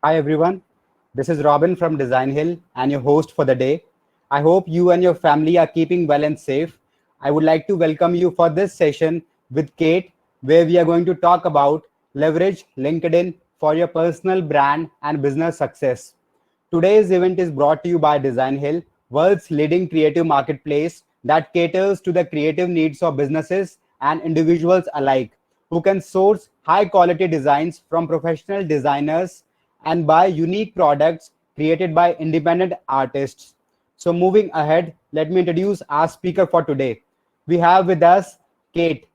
Hi everyone, this is Robin from Designhill and your host for the day. I hope you and your family are keeping well and safe. I would like to welcome you for this session with Kate, where we are going to talk about leverage LinkedIn for your personal brand and business success. Today's event is brought to you by Designhill, world's leading creative marketplace that caters to the creative needs of businesses and individuals alike, who can source high quality designs from professional designers and buy unique products created by independent artists. So, moving ahead, let me introduce our speaker for today. We have with us Kate.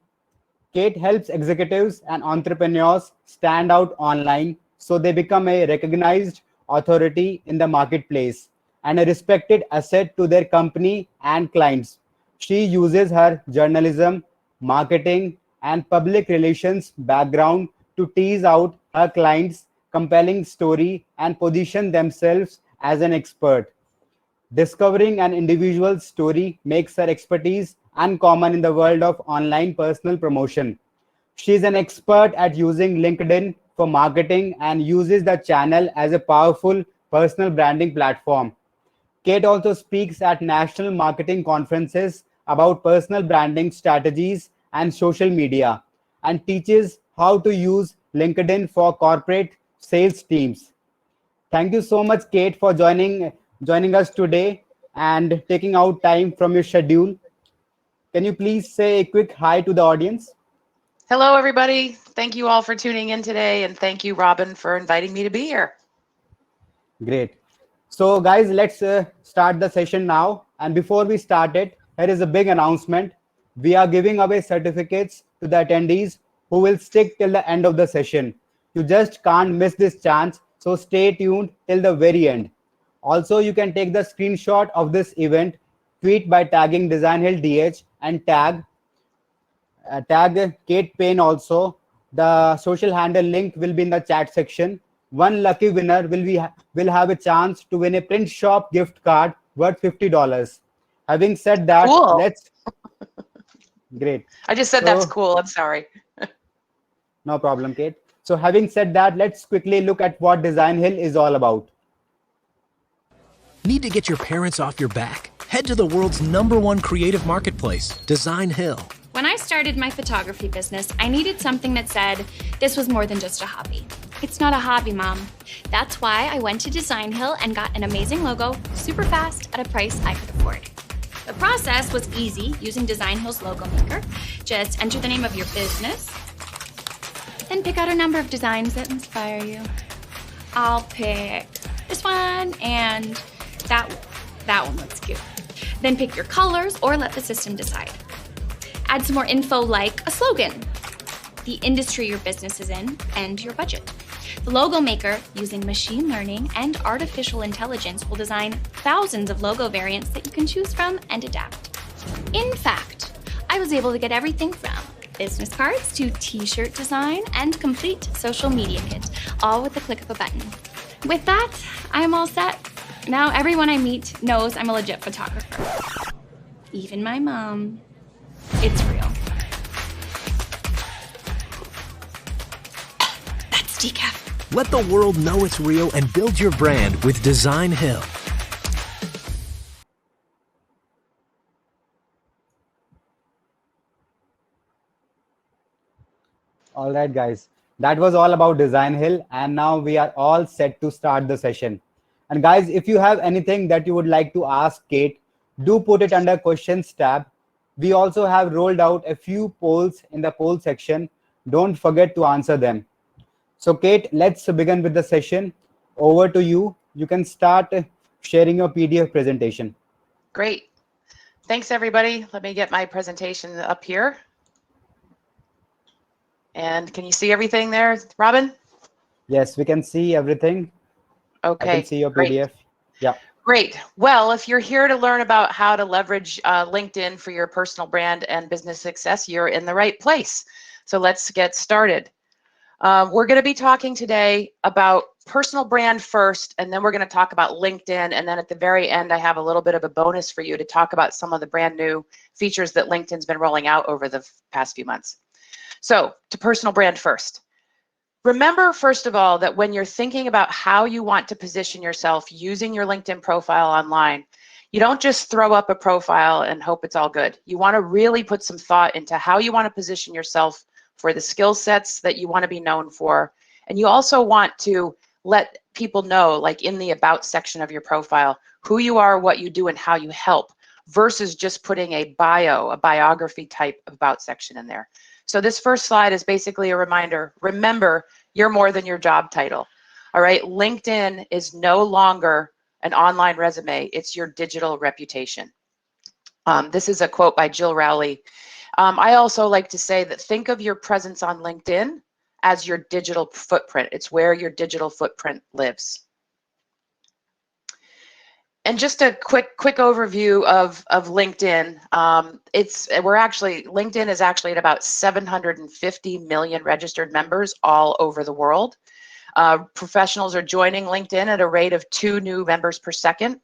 Kate helps executives and entrepreneurs stand out online so they become a recognized authority in the marketplace and a respected asset to their company and clients. She uses her journalism, marketing, and public relations background to tease out her clients' compelling story and position themselves as an expert. Discovering an individual's story makes her expertise uncommon in the world of online personal promotion. She is an expert at using LinkedIn for marketing and uses the channel as a powerful personal branding platform. Kate also speaks at national marketing conferences about personal branding strategies and social media and teaches how to use LinkedIn for corporate sales teams. Thank you so much, Kate, for joining us today and taking out time from your schedule. Can you please say a quick hi to the audience? Hello, everybody. Thank you all for tuning in today, and thank you, Robin, for inviting me to be here. Great. So, guys, let's start the session now. And before we start it, here is a big announcement. We are giving away certificates to the attendees who will stick till the end of the session. You just can't miss this chance, so stay tuned till the very end. Also, you can take the screenshot of this event, tweet by tagging Designhill DH, and tag Kate Paine also. The social handle link will be in the chat section. One lucky winner will have a chance to win a print shop gift card worth $50. Having said that, Cool. let's great. I just said that's So cool. I'm sorry. no problem, Kate. So having said that, let's quickly look at what Design Hill is all about. Need to get your parents off your back? Head to the world's #1 creative marketplace, Designhill. When I started my photography business, I needed something that said this was more than just a hobby. It's not a hobby, Mom. That's why I went to Designhill and got an amazing logo super fast at a price I could afford. The process was easy using Designhill's logo maker. Just enter the name of your business, then pick out a number of designs that inspire you. I'll pick this one and that one looks cute. Then pick your colors or let the system decide. Add some more info like a slogan, the industry your business is in, and your budget. The logo maker, using machine learning and artificial intelligence, will design thousands of logo variants that you can choose from and adapt. In fact, I was able to get everything from business cards to t-shirt design and complete social media kit, all with the click of a button. With that, I'm all set. Now everyone I meet knows I'm a legit photographer. Even my mom. It's real. That's decaf. Let the world know it's real and build your brand with Designhill. All right, guys. That was all about Design Hill, and now we are all set to start the session. And guys, if you have anything that you would like to ask Kate, do put it under questions tab. We also have rolled out a few polls in the poll section. Don't forget to answer them. So Kate, let's begin with the session. Over to you. You can start sharing your PDF presentation. Great. Thanks, everybody. Let me get my presentation up here. And can you see everything there, Robin? Yes, we can see everything. Okay. I can see your PDF. Great. Yeah. Great. Well, if you're here to learn about how to leverage LinkedIn for your personal brand and business success, you're in the right place. So let's get started. We're going to be talking today about personal brand first, and then we're going to talk about LinkedIn. And then at the very end, I have a little bit of a bonus for you to talk about some of the brand new features that LinkedIn's been rolling out over the past few months. So to personal brand first. Remember, first of all, that when you're thinking about how you want to position yourself using your LinkedIn profile online, you don't just throw up a profile and hope it's all good. You want to really put some thought into how you want to position yourself for the skill sets that you want to be known for. And you also want to let people know, like in the about section of your profile, who you are, what you do, and how you help, versus just putting a bio, a biography type of about section in there. So this first slide is basically a reminder. Remember, you're more than your job title. All right, LinkedIn is no longer an online resume, it's your digital reputation. This is a quote by Jill Rowley. I also like to say that think of your presence on LinkedIn as your digital footprint. It's where your digital footprint lives. And just a quick overview of LinkedIn. LinkedIn is actually at about 750 million registered members all over the world. Professionals are joining LinkedIn at a rate of 2 new members per second.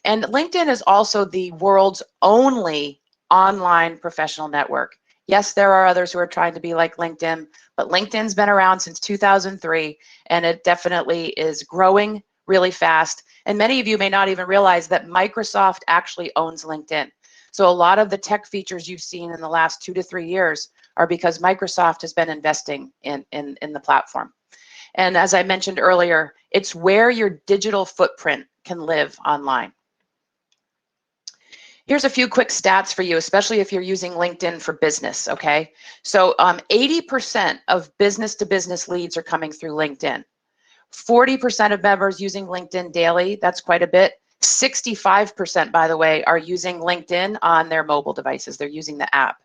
And LinkedIn is also the world's only online professional network. Yes, there are others who are trying to be like LinkedIn, but LinkedIn's been around since 2003, and it definitely is growing really fast. And many of you may not even realize that Microsoft actually owns LinkedIn. So a lot of the tech features you've seen in the last 2 to 3 years are because Microsoft has been investing in the platform. And as I mentioned earlier, it's where your digital footprint can live online. Here's a few quick stats for you, especially if you're using LinkedIn for business, okay? So 80% of business-to-business leads are coming through LinkedIn. 40% of members using LinkedIn daily, that's quite a bit. 65%, by the way, are using LinkedIn on their mobile devices. They're using the app.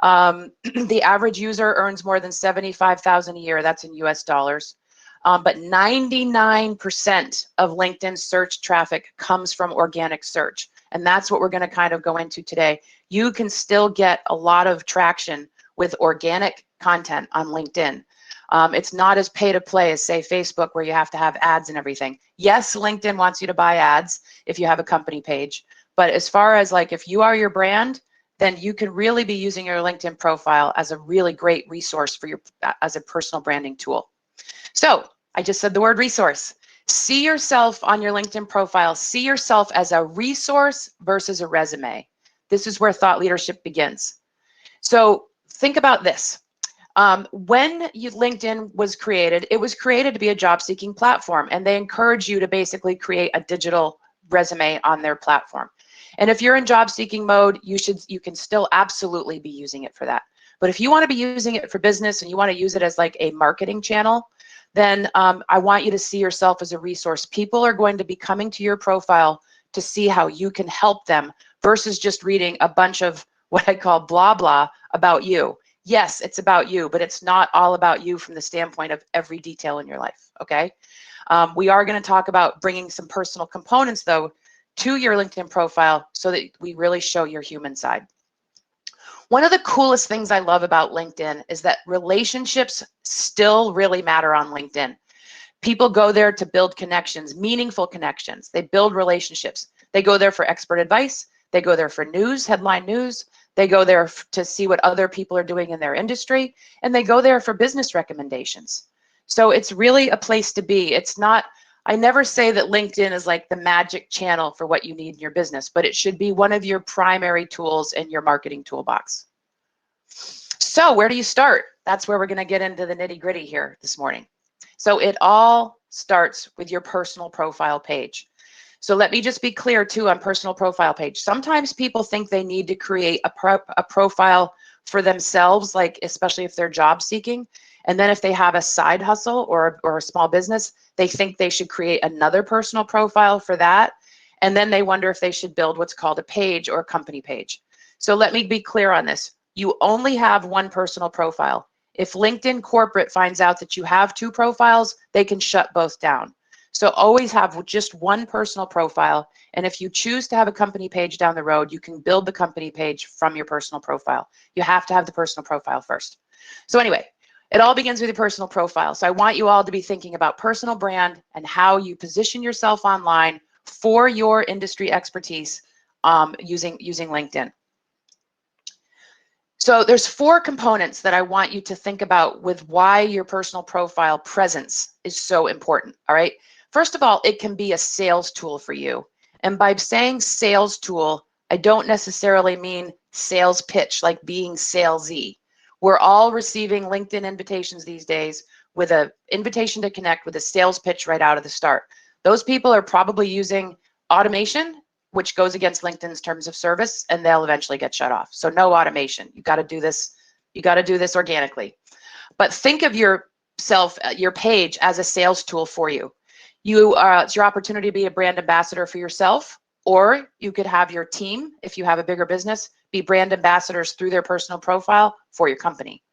The average user earns more than $75,000 a year. That's in US dollars. But 99% of LinkedIn search traffic comes from organic search. And that's what we're going to kind of go into today. You can still get a lot of traction with organic content on LinkedIn. It's not as pay to play as, say, Facebook, where you have to have ads and everything. Yes, LinkedIn wants you to buy ads if you have a company page. But as far as like if you are your brand, then you can really be using your LinkedIn profile as a really great resource for your as a personal branding tool. So I just said the word resource. See yourself on your LinkedIn profile. See yourself as a resource versus a resume. This is where thought leadership begins. So think about this. When LinkedIn was created, it was created to be a job-seeking platform, and they encourage you to basically create a digital resume on their platform. And if you're in job-seeking mode, you can still absolutely be using it for that. But if you want to be using it for business and you want to use it as like a marketing channel, then I want you to see yourself as a resource. People are going to be coming to your profile to see how you can help them versus just reading a bunch of what I call blah, blah about you. Yes, it's about you, but it's not all about you from the standpoint of every detail in your life, okay? We are going to talk about bringing some personal components, though, to your LinkedIn profile so that we really show your human side. One of the coolest things I love about LinkedIn is that relationships still really matter on LinkedIn. People go there to build connections, meaningful connections. They build relationships. They go there for expert advice. They go there for news, headline news. They go there to see what other people are doing in their industry. And they go there for business recommendations. So it's really a place to be. It's not, I never say that LinkedIn is like the magic channel for what you need in your business, but it should be one of your primary tools in your marketing toolbox. So where do you start? That's where we're going to get into the nitty-gritty here this morning. So it all starts with your personal profile page. So let me just be clear too on personal profile page. Sometimes people think they need to create a profile for themselves, like especially if they're job seeking. And then if they have a side hustle or a small business, they think they should create another personal profile for that. And then they wonder if they should build what's called a page or a company page. So let me be clear on this. You only have one personal profile. If LinkedIn corporate finds out that you have 2 profiles, they can shut both down. So always have just one personal profile. And if you choose to have a company page down the road, you can build the company page from your personal profile. You have to have the personal profile first. So anyway, it all begins with your personal profile. So I want you all to be thinking about personal brand and how you position yourself online for your industry expertise using LinkedIn. So there's 4 components that I want you to think about with why your personal profile presence is so important, all right? First of all, it can be a sales tool for you. And by saying sales tool, I don't necessarily mean sales pitch, like being salesy. We're all receiving LinkedIn invitations these days with an invitation to connect with a sales pitch right out of the start. Those people are probably using automation, which goes against LinkedIn's terms of service, and they'll eventually get shut off. So no automation. You got to do this. You got to do this organically. But think of yourself, your page, as a sales tool for you. It's your opportunity to be a brand ambassador for yourself, or you could have your team, if you have a bigger business, be brand ambassadors through their personal profile for your company.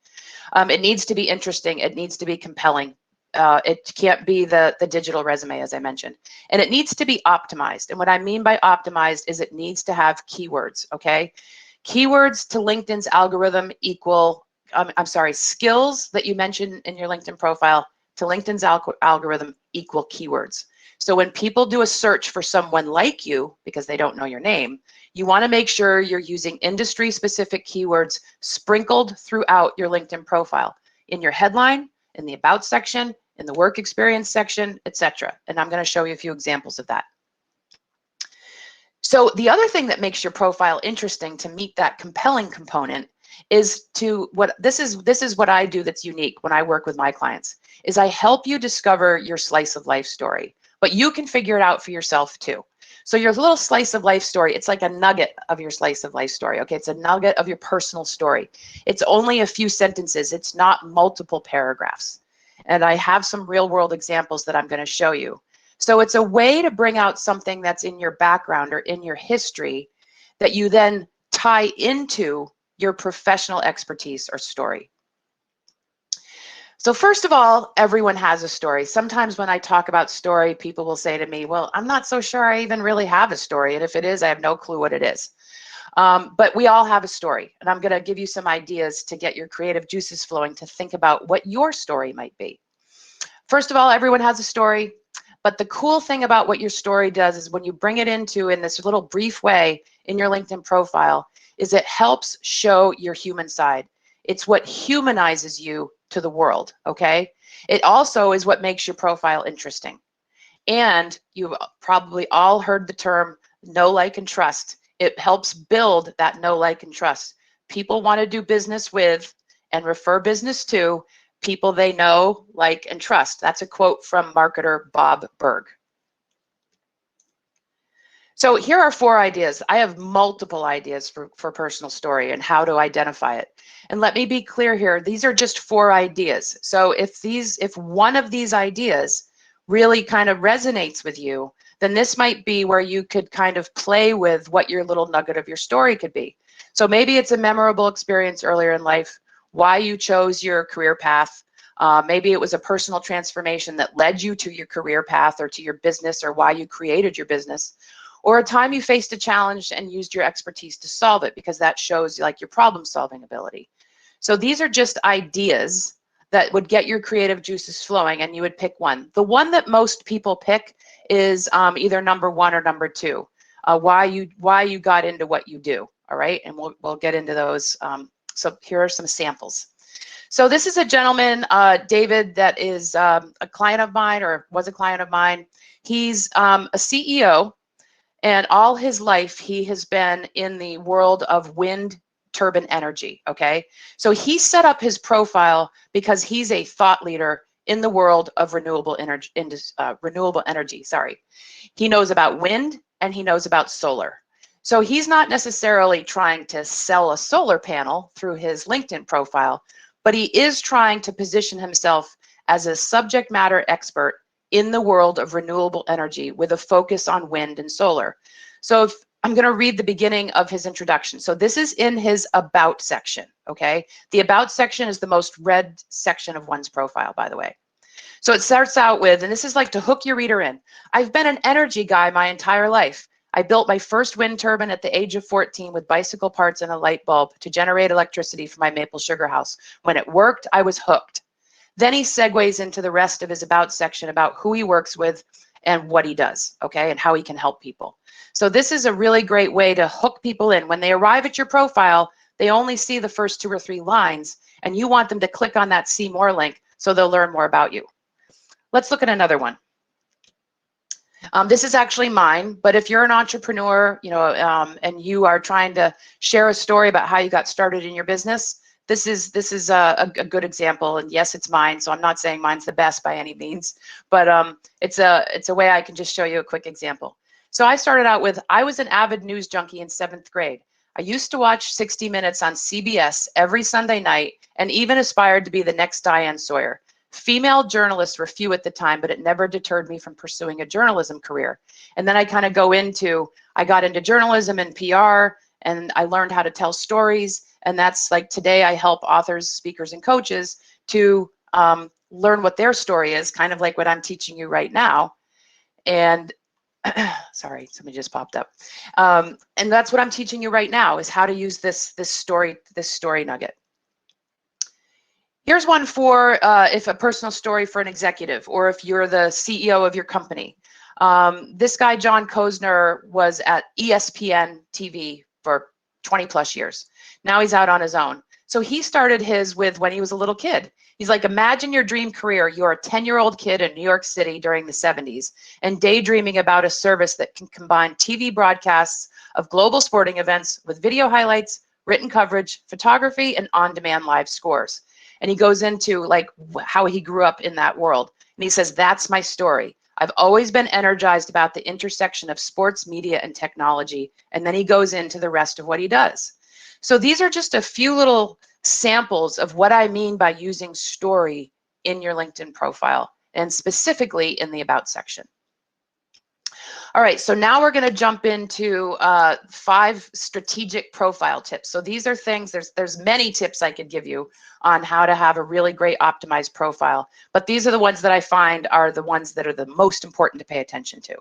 It needs to be interesting. It needs to be compelling. It can't be the digital resume, as I mentioned. And it needs to be optimized. And what I mean by optimized is it needs to have keywords, okay? Keywords to LinkedIn's algorithm equal, skills that you mentioned in your LinkedIn profile to LinkedIn's algorithm equal keywords. So when people do a search for someone like you, because they don't know your name, you want to make sure you're using industry-specific keywords sprinkled throughout your LinkedIn profile, in your headline, in the about section, in the work experience section, etc. And I'm going to show you a few examples of that. So the other thing that makes your profile interesting to meet that compelling component is this is what I do that's unique when I work with my clients, is I help you discover your slice of life story, but you can figure it out for yourself too. So your little slice of life story, it's like a nugget of your slice of life story, okay? It's a nugget of your personal story. It's only a few sentences. It's not multiple paragraphs. And I have some real world examples that I'm going to show you. So it's a way to bring out something that's in your background or in your history that you then tie into your professional expertise or story. So first of all, everyone has a story. Sometimes when I talk about story, people will say to me, well, I'm not so sure I even really have a story. And if it is, I have no clue what it is. But we all have a story. And I'm going to give you some ideas to get your creative juices flowing to think about what your story might be. First of all, everyone has a story. But the cool thing about what your story does is when you bring it into in this little brief way in your LinkedIn profile, is it helps show your human side. It's what humanizes you to the world, okay? It also is what makes your profile interesting. And you've probably all heard the term know, like, and trust. It helps build that know, like, and trust. People want to do business with and refer business to people they know, like, and trust. That's a quote from marketer Bob Berg. So here are 4 ideas. I have multiple ideas for personal story and how to identify it. And let me be clear here, these are just 4 ideas. So if one of these ideas really kind of resonates with you, then this might be where you could kind of play with what your little nugget of your story could be. So maybe it's a memorable experience earlier in life, why you chose your career path. Maybe it was a personal transformation that led you to your career path or to your business, or why you created your business. Or a time you faced a challenge and used your expertise to solve it, because that shows like your problem solving ability. So these are just ideas that would get your creative juices flowing, and you would pick one. The one that most people pick is either number 1 or number 2, why you got into what you do, all right? And we'll get into those. So here are some samples. So this is a gentleman, David, that is a client of mine, or was a client of mine. He's a CEO. And all his life, he has been in the world of wind turbine energy, okay? So he set up his profile because he's a thought leader in the world of renewable energy, sorry. He knows about wind and he knows about solar. So he's not necessarily trying to sell a solar panel through his LinkedIn profile, but he is trying to position himself as a subject matter expert in the world of renewable energy with a focus on wind and solar. So I'm going to read the beginning of his introduction. So this is in his about section, okay? The about section is the most read section of one's profile, by the way. So it starts out with, and this is like to hook your reader in, I've been an energy guy my entire life. I built my first wind turbine at the age of 14 with bicycle parts and a light bulb to generate electricity for my maple sugar house. When it worked, I was hooked. Then he segues into the rest of his about section about who he works with and what he does, okay, and how he can help people. So this is a really great way to hook people in. When they arrive at your profile, they only see the first 2 or 3 lines, and you want them to click on that see more link so they'll learn more about you. Let's look at another one. This is actually mine, but if you're an entrepreneur, and you are trying to share a story about how you got started in your business, this is a good example. And yes, it's mine, so I'm not saying mine's the best by any means, but it's a way I can just show you a quick example. So I started out with, I was an avid news junkie in 7th grade. I used to watch 60 Minutes on CBS every Sunday night and even aspired to be the next Diane Sawyer. Female journalists were few at the time, but it never deterred me from pursuing a journalism career. And then I kind of I got into journalism and PR, and I learned how to tell stories. And that's like today I help authors, speakers, and coaches to learn what their story is, kind of like what I'm teaching you right now. And sorry, somebody just popped up. And that's what I'm teaching you right now, is how to use this story nugget. Here's one for if a personal story for an executive, or if you're the CEO of your company. This guy, John Kozner, was at ESPN TV for 20 plus years. Now he's out on his own. So he started his with when he was a little kid. He's like, imagine your dream career. You're a 10-year-old kid in New York City during the 70s and daydreaming about a service that can combine TV broadcasts of global sporting events with video highlights, written coverage, photography, and on-demand live scores. And he goes into like how he grew up in that world. And he says, that's my story. I've always been energized about the intersection of sports, media, and technology. And then he goes into the rest of what he does. So these are just a few little samples of what I mean by using story in your LinkedIn profile, and specifically in the About section. All right, so now we're going to jump into 5 strategic profile tips. So these are things, there's many tips I could give you on how to have a really great optimized profile, but these are the ones that I find are the ones that are the most important to pay attention to.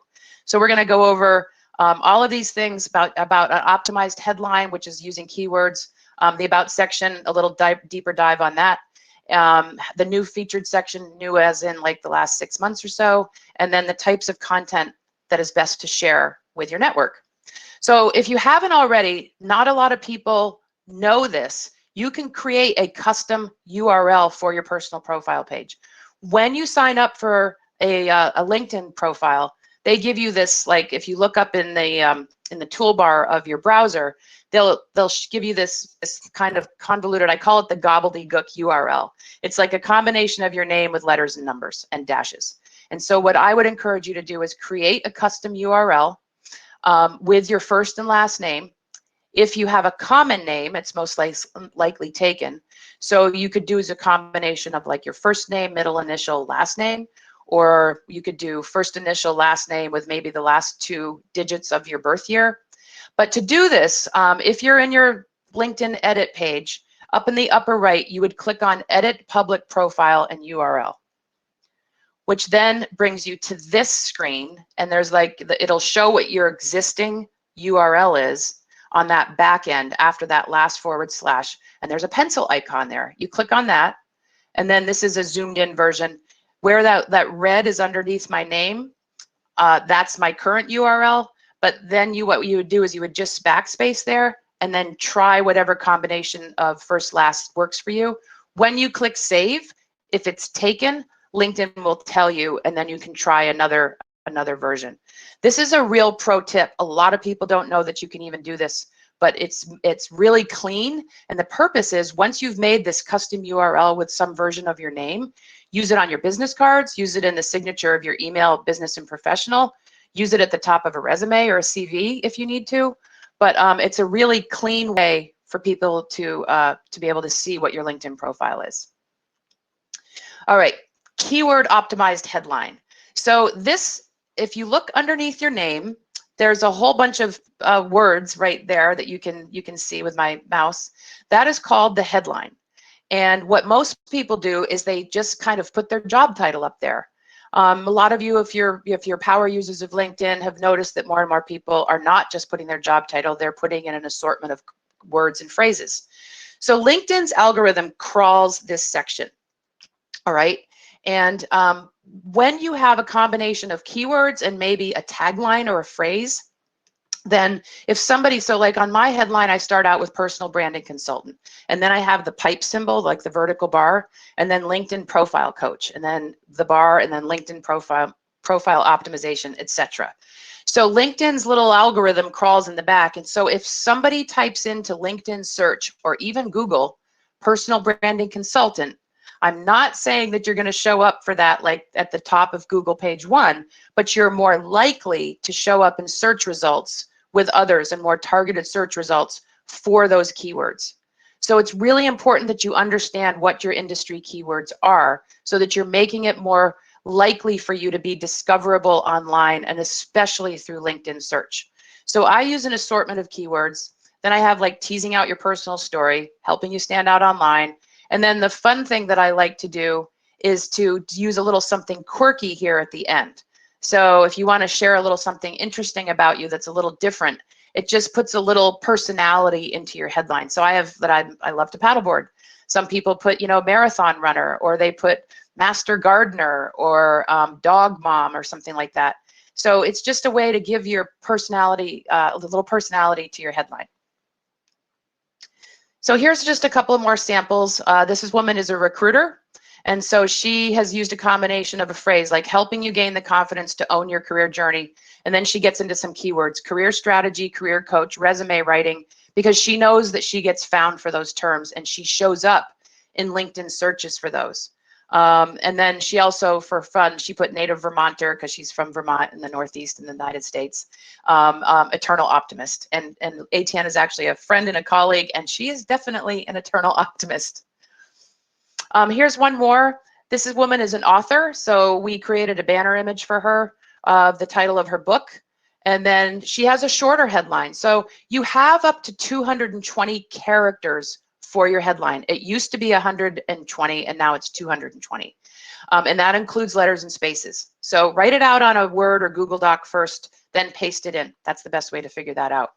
So we're going to go over all of these things about an optimized headline, which is using keywords, the About section, a little deeper dive on that. The new featured section, new as in like the last 6 months or so, and then the types of content that is best to share with your network. So if you haven't already, not a lot of people know this, you can create a custom URL for your personal profile page. When you sign up for a LinkedIn profile, they give you this, like if you look up in the toolbar of your browser, they'll give you this kind of convoluted, I call it the gobbledygook URL. It's like a combination of your name with letters and numbers and dashes. And so what I would encourage you to do is create a custom URL with your first and last name. If you have a common name, it's most likely taken. So you could do as a combination of like your first name, middle initial, last name, or you could do first initial, last name with maybe the last 2 digits of your birth year. But to do this, if you're in your LinkedIn edit page, up in the upper right, you would click on Edit Public Profile and URL, which then brings you to this screen, and there's like, it'll show what your existing URL is on that back end after that last /, and there's a pencil icon there. You click on that, and then this is a zoomed in version. Where that red is underneath my name, that's my current URL, but then what you would do is you would just backspace there and then try whatever combination of first, last works for you. When you click save, if it's taken, LinkedIn will tell you, and then you can try another version. This is a real pro tip. A lot of people don't know that you can even do this, but it's really clean. And the purpose is, once you've made this custom URL with some version of your name, use it on your business cards, use it in the signature of your email, business and professional, use it at the top of a resume or a CV if you need to. But it's a really clean way for people to be able to see what your LinkedIn profile is. All right. Keyword optimized headline. So this, if you look underneath your name, there's a whole bunch of words right there that you can see with my mouse. That is called the headline. And what most people do is they just kind of put their job title up there. A lot of you, if you're power users of LinkedIn, have noticed that more and more people are not just putting their job title, they're putting in an assortment of words and phrases. So LinkedIn's algorithm crawls this section. All right. And when you have a combination of keywords and maybe a tagline or a phrase, then if somebody, so like on my headline, I start out with personal branding consultant, and then I have the pipe symbol, like the vertical bar, and then LinkedIn profile coach, and then the bar, and then LinkedIn profile optimization, etc. So LinkedIn's little algorithm crawls in the back. And so if somebody types into LinkedIn search or even Google personal branding consultant, I'm not saying that you're going to show up for that like at the top of Google page 1, but you're more likely to show up in search results with others and more targeted search results for those keywords. So it's really important that you understand what your industry keywords are so that you're making it more likely for you to be discoverable online, and especially through LinkedIn search. So I use an assortment of keywords. Then I have like teasing out your personal story, helping you stand out online. And then the fun thing that I like to do is to use a little something quirky here at the end. So if you want to share a little something interesting about you that's a little different, it just puts a little personality into your headline. So I have that I love to paddleboard. Some people put, you know, marathon runner, or they put master gardener, or dog mom, or something like that. So it's just a way to give your personality, a little personality to your headline. So here's just a couple of more samples. This woman is a recruiter. And so she has used a combination of a phrase like helping you gain the confidence to own your career journey. And then she gets into some keywords: career strategy, career coach, resume writing, because she knows that she gets found for those terms and she shows up in LinkedIn searches for those. And then she also, for fun, she put native Vermonter because she's from Vermont in the Northeast in the United States. Eternal optimist. And Etienne is actually a friend and a colleague, and she is definitely an eternal optimist. Here's one more. This woman is an author, so we created a banner image for her of the title of her book. And then she has a shorter headline. So you have up to 220 characters for your headline. It used to be 120, and now it's 220. And that includes letters and spaces. So write it out on a Word or Google Doc first, then paste it in. That's the best way to figure that out.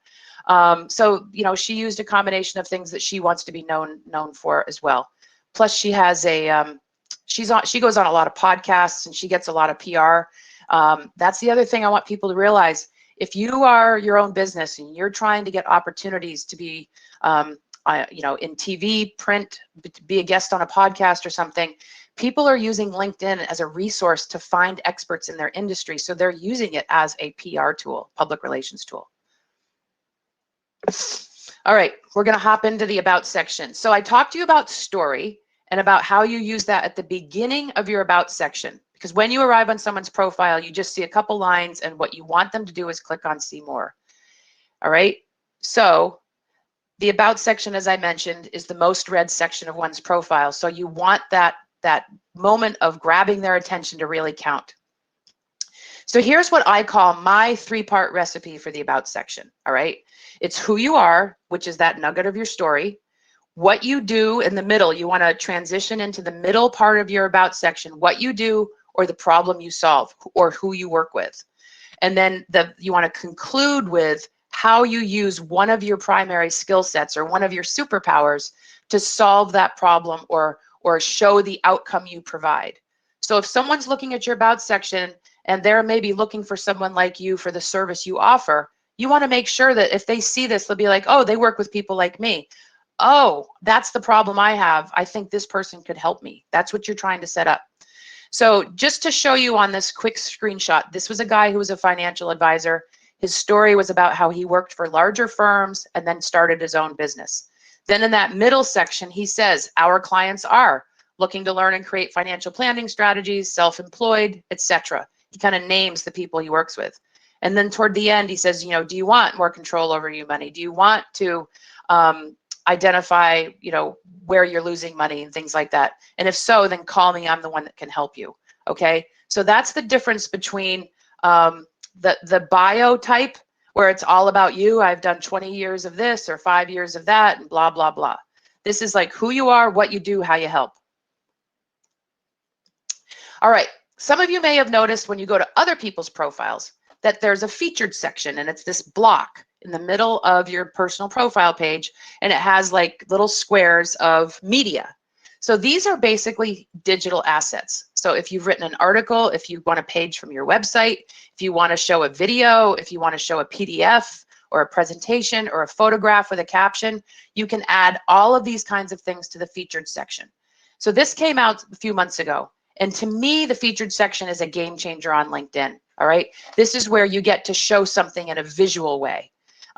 So, you know, she used a combination of things that she wants to be known for as well. Plus, she has a she goes on a lot of podcasts and she gets a lot of PR. That's the other thing I want people to realize. If you are your own business and you're trying to get opportunities to be, you know, in TV, print, be a guest on a podcast or something, people are using LinkedIn as a resource to find experts in their industry. So they're using it as a PR tool, public relations tool. All right, we're going to hop into the about section. So I talked to you about story and about how you use that at the beginning of your about section, because when you arrive on someone's profile, you just see a couple lines, and what you want them to do is click on see more. All right, so the about section, as I mentioned, is the most read section of one's profile. So you want that moment of grabbing their attention to really count. So here's what I call my 3-part recipe for the about section. All right, it's who you are, which is that nugget of your story. What you do in the middle, you want to transition into the middle part of your about section, what you do or the problem you solve or who you work with. And then you want to conclude with how you use one of your primary skill sets or one of your superpowers to solve that problem or show the outcome you provide. So if someone's looking at your about section and they're maybe looking for someone like you for the service you offer, you want to make sure that if they see this, they'll be like, oh, they work with people like me. Oh, that's the problem I have. I think this person could help me. That's what you're trying to set up. So just to show you on this quick screenshot, this was a guy who was a financial advisor. His story was about how he worked for larger firms and then started his own business. Then in that middle section, he says, our clients are looking to learn and create financial planning strategies, self-employed, etc. He kind of names the people he works with. And then toward the end, he says, you know, do you want more control over your money? Do you want to identify, you know, where you're losing money and things like that? And if so, then call me. I'm the one that can help you. Okay. So that's the difference between the bio type, where it's all about you. I've done 20 years of this or 5 years of that and blah, blah, blah. This is like who you are, what you do, how you help. All right. Some of you may have noticed when you go to other people's profiles that there's a featured section, and it's this block in the middle of your personal profile page, and it has like little squares of media. So these are basically digital assets. So if you've written an article, if you want a page from your website, if you want to show a video, if you want to show a PDF, or a presentation or a photograph with a caption, you can add all of these kinds of things to the featured section. So this came out a few months ago. And to me, the featured section is a game changer on LinkedIn. All right. This is where you get to show something in a visual way,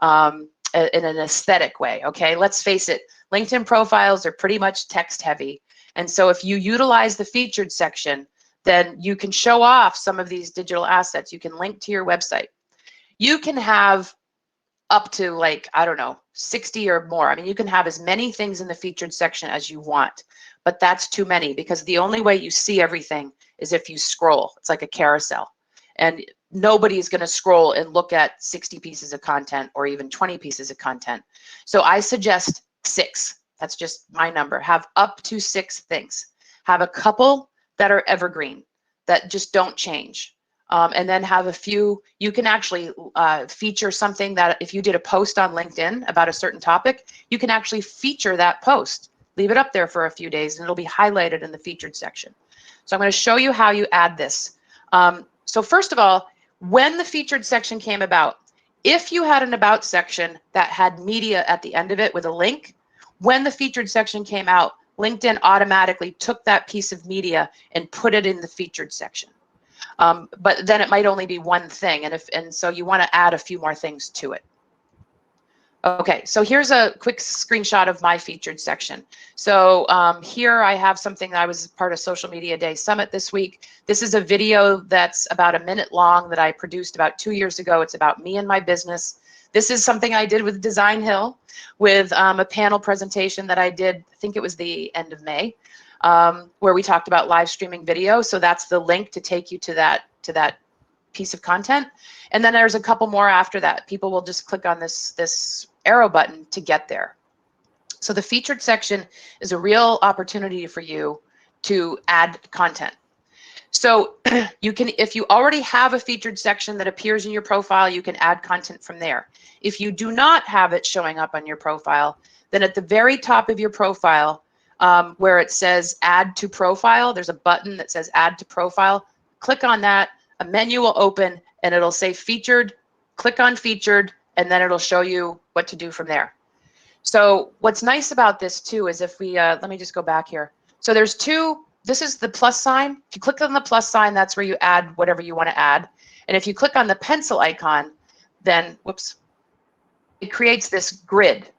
in an aesthetic way. Okay. Let's face it. LinkedIn profiles are pretty much text heavy. And so if you utilize the featured section, then you can show off some of these digital assets. You can link to your website. You can have up to, like, I don't know, 60 or more. I mean, you can have as many things in the featured section as you want, but that's too many, because the only way you see everything is if you scroll. It's like a carousel. And nobody is going to scroll and look at 60 pieces of content or even 20 pieces of content. So I suggest 6. That's just my number. Have up to 6 things. Have a couple that are evergreen, that just don't change. And then have a few. You can actually feature something that if you did a post on LinkedIn about a certain topic, you can actually feature that post. Leave it up there for a few days and it'll be highlighted in the featured section. So I'm going to show you how you add this. So first of all, when the featured section came about, if you had an about section that had media at the end of it with a link, when the featured section came out, LinkedIn automatically took that piece of media and put it in the featured section. But then it might only be one thing, and so you want to add a few more things to it. Okay, so here's a quick screenshot of my featured section. So here I have something that I was part of Social Media Day Summit this week. This is a video that's about a minute long that I produced about 2 years ago. It's about me and my business. This is something I did with Designhill, with a panel presentation that I did, I think it was the end of May, where we talked about live streaming video. So that's the link to take you to that piece of content. And then there's a couple more after that. People will just click on this arrow button to get there. So the featured section is a real opportunity for you to add content. So you can, if you already have a featured section that appears in your profile, you can add content from there. If you do not have it showing up on your profile, then at the very top of your profile, where it says add to profile, there's a button that says add to profile. Click on that, a menu will open and it'll say featured. Click on featured, and then it'll show you what to do from there. So what's nice about this too is if we, let me just go back here. So there's two, this is the plus sign. If you click on the plus sign, that's where you add whatever you want to add. And if you click on the pencil icon, then, whoops, it creates this grid.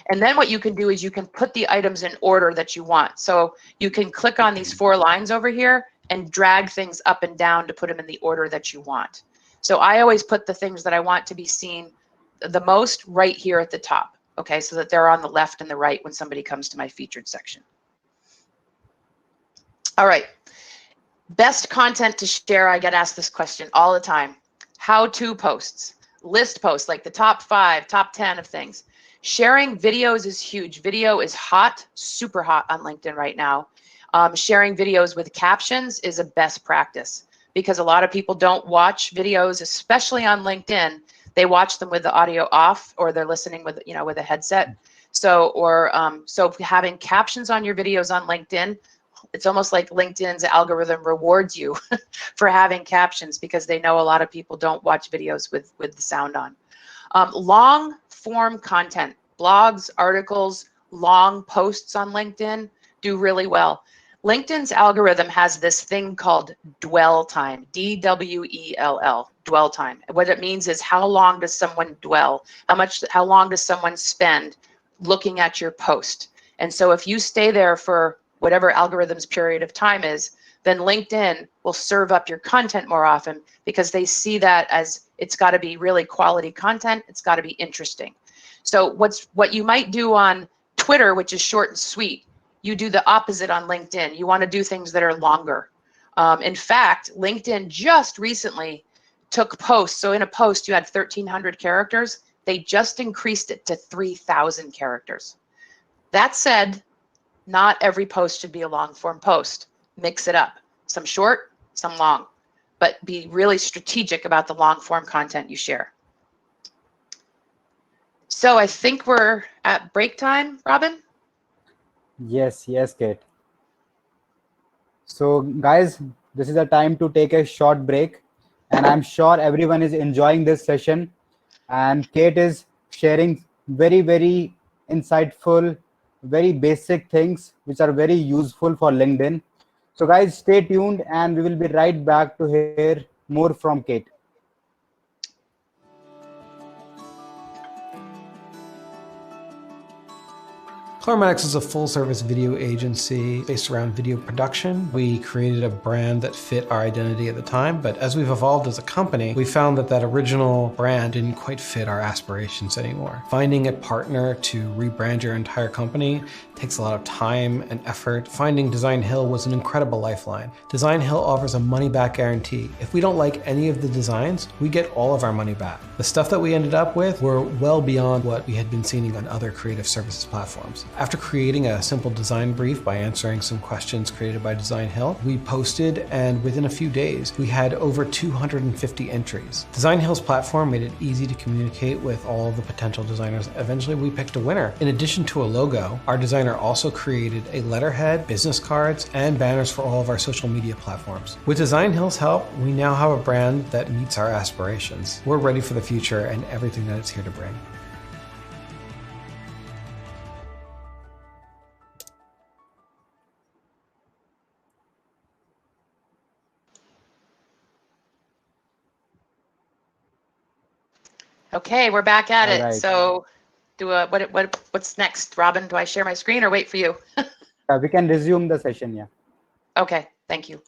And then what you can do is you can put the items in order that you want. So you can click on these 4 lines over here and drag things up and down to put them in the order that you want. So I always put the things that I want to be seen the most right here at the top, okay, so that they're on the left and the right when somebody comes to my featured section. All right, best content to share. I get asked this question all the time. How-to posts, list posts, like the top 5, top 10 of things. Sharing videos is huge. Video is hot, super hot on LinkedIn right now. Sharing videos with captions is a best practice, because a lot of people don't watch videos, especially on LinkedIn. They watch them with the audio off, or they're listening with, you know, with a headset. So, or so having captions on your videos on LinkedIn, it's almost like LinkedIn's algorithm rewards you for having captions, because they know a lot of people don't watch videos with the sound on. Long form content, blogs, articles, long posts on LinkedIn do really well. LinkedIn's algorithm has this thing called dwell time, D-W-E-L-L, dwell time. What it means is how long does someone dwell? How long does someone spend looking at your post? And so if you stay there for whatever algorithm's period of time is, then LinkedIn will serve up your content more often, because they see that as it's got to be really quality content. It's got to be interesting. So what you might do on Twitter, which is short and sweet, you do the opposite on LinkedIn. You want to do things that are longer. In fact, LinkedIn just recently took posts. So in a post, you had 1,300 characters. They just increased it to 3,000 characters. That said, not every post should be a long form post. Mix it up. Some short, some long. But be really strategic about the long form content you share. So I think we're at break time, Robin? Yes, Kate. So guys, this is a time to take a short break, and I'm sure everyone is enjoying this session. and Kate is sharing very insightful, very basic things which are very useful for LinkedIn. So guys, stay tuned and we will be right back to hear more from Kate. Clarematics is a full-service video agency based around video production. We created a brand that fit our identity at the time, but as we've evolved as a company, we found that that original brand didn't quite fit our aspirations anymore. Finding a partner to rebrand your entire company takes a lot of time and effort. Finding Designhill was an incredible lifeline. Designhill offers a money-back guarantee. If we don't like any of the designs, we get all of our money back. The stuff that we ended up with were well beyond what we had been seeing on other creative services platforms. After creating a simple design brief by answering some questions created by Designhill, we posted, and within a few days, we had over 250 entries. Designhill's platform made it easy to communicate with all of the potential designers. Eventually, we picked a winner. In addition to a logo, our designer also created a letterhead, business cards, and banners for all of our social media platforms. With Designhill's help, we now have a brand that meets our aspirations. We're ready for the future and everything that it's here to bring. Okay, we're back at All it. right. So what's next? Robin, do I share my screen or wait for you? We can resume the session. Yeah. Okay, thank you.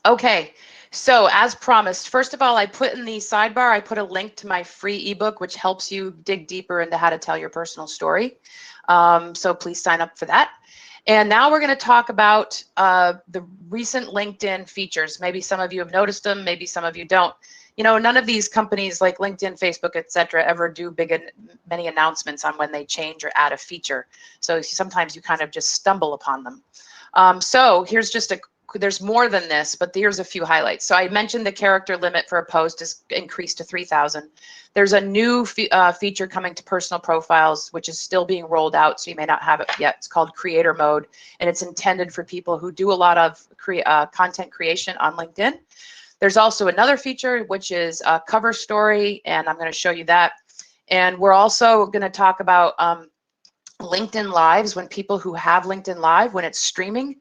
Okay, so as promised, first of all, I put in the sidebar, I put a link to my free ebook, which helps you dig deeper into how to tell your personal story. So please sign up for that. And now we're going to talk about the recent LinkedIn features. Maybe some of you have noticed them, maybe some of you don't. You know, none of these companies like LinkedIn, Facebook, etc., ever do many announcements on when they change or add a feature. So sometimes you kind of just stumble upon them. So here's just there's more than this, but here's a few highlights. So I mentioned the character limit for a post is increased to 3,000. There's a new feature coming to personal profiles, which is still being rolled out, so you may not have it yet. It's called creator mode, and it's intended for people who do a lot of content creation on LinkedIn. There's also another feature, which is a cover story, and I'm going to show you that. And we're also going to talk about LinkedIn Lives, when people who have LinkedIn Live, when it's streaming.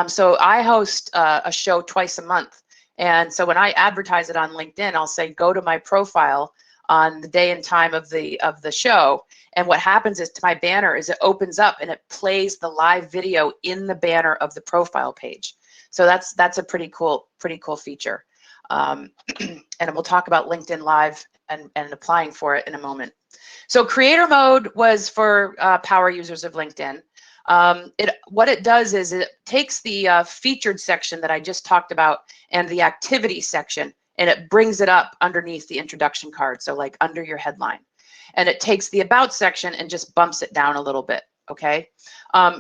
So I host a show twice a month. And so when I advertise it on LinkedIn, I'll say, go to my profile on the day and time of the show. And what happens is to my banner is it opens up and it plays the live video in the banner of the profile page. So that's a pretty cool feature. And we'll talk about LinkedIn Live and applying for it in a moment. So creator mode was for power users of LinkedIn. What it does is it takes the featured section that I just talked about and the activity section, and it brings it up underneath the introduction card, so like under your headline. And it takes the about section and just bumps it down a little bit, okay?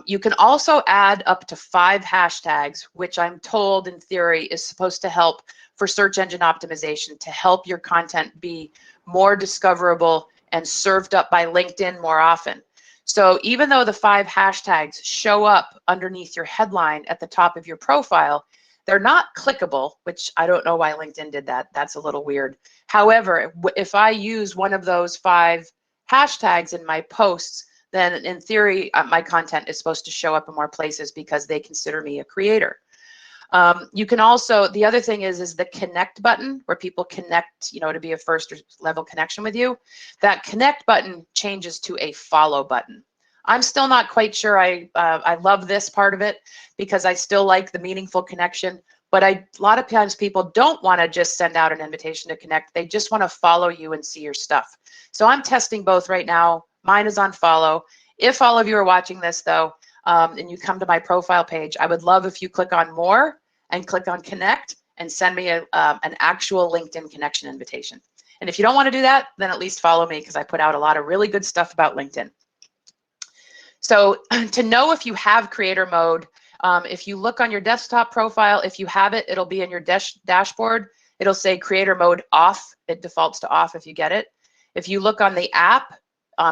You can also add up to 5 hashtags, which I'm told in theory is supposed to help for search engine optimization, to help your content be more discoverable and served up by LinkedIn more often. So even though the 5 hashtags show up underneath your headline at the top of your profile, they're not clickable, which I don't know why LinkedIn did that. That's a little weird. However, if I use one of those 5 hashtags in my posts, then in theory, my content is supposed to show up in more places because they consider me a creator. You can also, the other thing is the connect button, where people connect, you know, to be a first level connection with you. That connect button changes to a follow button. I'm still not quite sure I love this part of it because I still like the meaningful connection, but a lot of times people don't want to just send out an invitation to connect. They just want to follow you and see your stuff. So I'm testing both right now. Mine is on follow. If all of you are watching this though, and you come to my profile page, I would love if you click on more and click on connect and send me an actual LinkedIn connection invitation. And if you don't want to do that, then at least follow me because I put out a lot of really good stuff about LinkedIn. So to know if you have creator mode, if you look on your desktop profile, if you have it, it'll be in your dashboard. It'll say creator mode off. It defaults to off if you get it. If you look on the app,